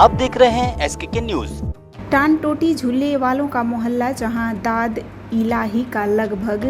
आप देख रहे हैं SKK न्यूज। टान टोटी झूले वालों का मोहल्ला, जहां दाद इलाही का लगभग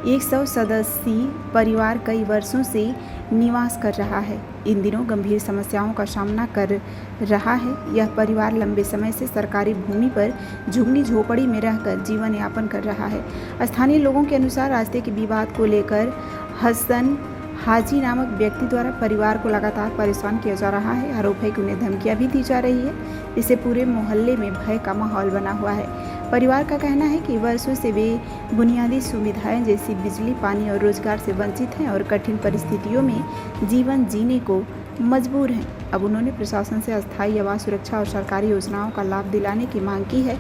100 सदस्यीय परिवार कई वर्षों से निवास कर रहा है, इन दिनों गंभीर समस्याओं का सामना कर रहा है। यह परिवार लंबे समय से सरकारी भूमि पर झुग्गी झोपड़ी में रहकर जीवन यापन कर रहा है। स्थानीय लोगों के अनुसार रास्ते के विवाद को लेकर हसन हाजी नामक व्यक्ति द्वारा परिवार को लगातार परेशान किया जा रहा है। आरोप है कि उन्हें धमकियां भी दी जा रही है, इससे पूरे मोहल्ले में भय का माहौल बना हुआ है। परिवार का कहना है कि वर्षों से वे बुनियादी सुविधाएं जैसी बिजली, पानी और रोजगार से वंचित हैं और कठिन परिस्थितियों में जीवन जीने को मजबूर हैं। अब उन्होंने प्रशासन से अस्थायी आवास सुरक्षा और सरकारी योजनाओं का लाभ दिलाने की मांग की है।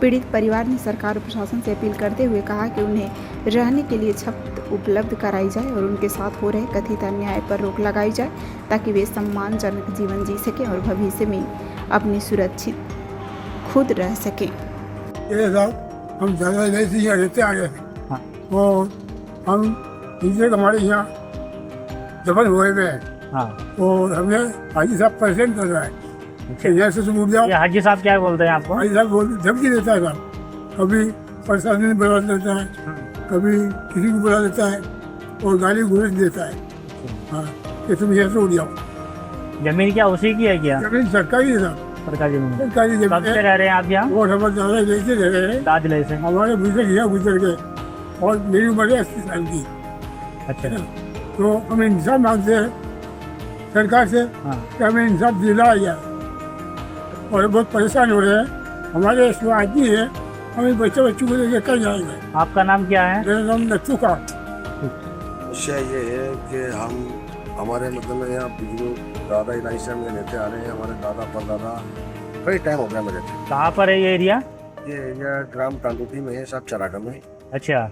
पीड़ित परिवार ने सरकार और प्रशासन से अपील करते हुए कहा कि उन्हें रहने के लिए छत उपलब्ध कराई जाए और उनके साथ हो रहे कथित अन्याय पर रोक लगाई जाए, ताकि वे सम्मानजनक जीवन जी सकें और भविष्य में अपनी सुरक्षित खुद रह सकें। हम ज़्यादा से यहाँ रहते आ गए और हम इनसे हमारे यहाँ दफन हुए हुए हैं और हमें हाजी साहब परेशान कर रहा है कि यहाँ से तुम उठ जाओ। हाजी साहब क्या बोलते हैं आपको? हाजी साहब धमकी देता है साहब, कभी प्रशासन बुला देता है, कभी किसी को बुला देता है और गाली गुलज देता है। हाँ, कि तुम यहाँ से उठ जाओ। जमीन क्या उसी की है क्या? जमीन सरकारी है साहब, सरकारी जमीन। सरकारी जमीन। कब से रह रहे हैं आप यहाँ? वो समझ दादा जैसे रह रहे हैं, दादले से। हमारे गुजर गए और मेरी उम्र है 80 साल की। अच्छा, तो हमें इंसाफ मांगते हैं सरकार से कि हमें इंसाफ दिलाया जाए और बहुत परेशान हो रहे हैं। हमारे इसमें आदमी है, हमें बच्चों को लेकर कहीं जाएंगे। आपका नाम क्या है? मेरा नाम नत्थू का। समस्या ये है कि हमारे मतलब यहाँ बुजुर्ग दादा इलाही से हम रहते आ रहे हैं। हमारे दादा परदादा कई टाइम हो गया मेरे थे। कहाँ पर है ये एरिया? ये एरिया ग्राम टांडोटी में है, साहब चरागा में। अच्छा,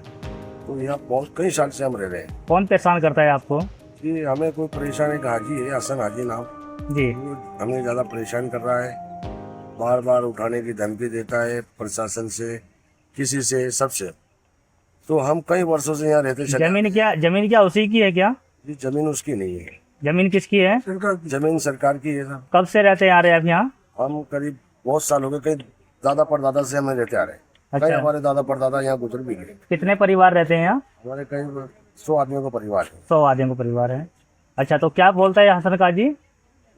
तो यहाँ बहुत कई साल से हम रह रहे हैं। कौन परेशान करता है आपको? कि हमें कोई परेशान, एक हाजी है हसन हाजी नाम जी, वो हमें ज़्यादा परेशान कर रहा है। बार बार उठाने की धमकी देता है प्रशासन से, किसी से, सबसे। तो हम कई वर्षों से यहाँ रहते चले। जमीन क्या उसी की है क्या? जी, जमीन उसकी नहीं है। जमीन किसकी है? जमीन सरकार की है साहब। कब से रहते आ रहे हैं आप यहाँ? हम करीब बहुत साल हो गए, कई दादा परदादा से हमें रहते आ रहे हैं। अच्छा। कई हमारे दादा परदादा यहाँ गुजर भी गए। कितने परिवार रहते हैं यहाँ? हमारे कई 100 आदमियों का परिवार है। 100 आदमियों का परिवार है। अच्छा, तो क्या बोलता है हसन काजी?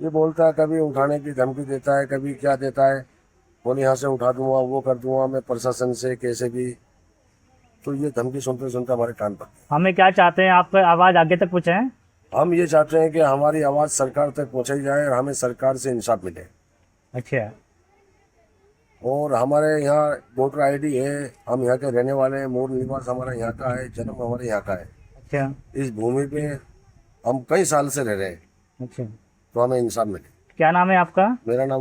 ये बोलता है, कभी उठाने की धमकी देता है, कभी क्या देता है, बोले यहाँ से उठा दूंगा, वो कर दूंगा मैं प्रशासन से कैसे भी। तो ये धमकी सुनते सुनते हमारे कान पर। हमें क्या चाहते हैं, आप आवाज आगे तक पहुँचाएं? हम ये चाहते हैं कि हमारी आवाज़ सरकार तक पहुँचाई जाए और हमें सरकार से इंसाफ मिले। अच्छा, और हमारे यहाँ वोटर ID है, हम यहाँ के रहने वाले हैं, मूल निवास हमारा यहाँ का है, जन्म हमारे यहाँ का है। अच्छा, इस भूमि पे हम कई साल से रह रहे हैं, अच्छा। तो हमें इंसाफ मिले। क्या नाम है आपका? मेरा नाम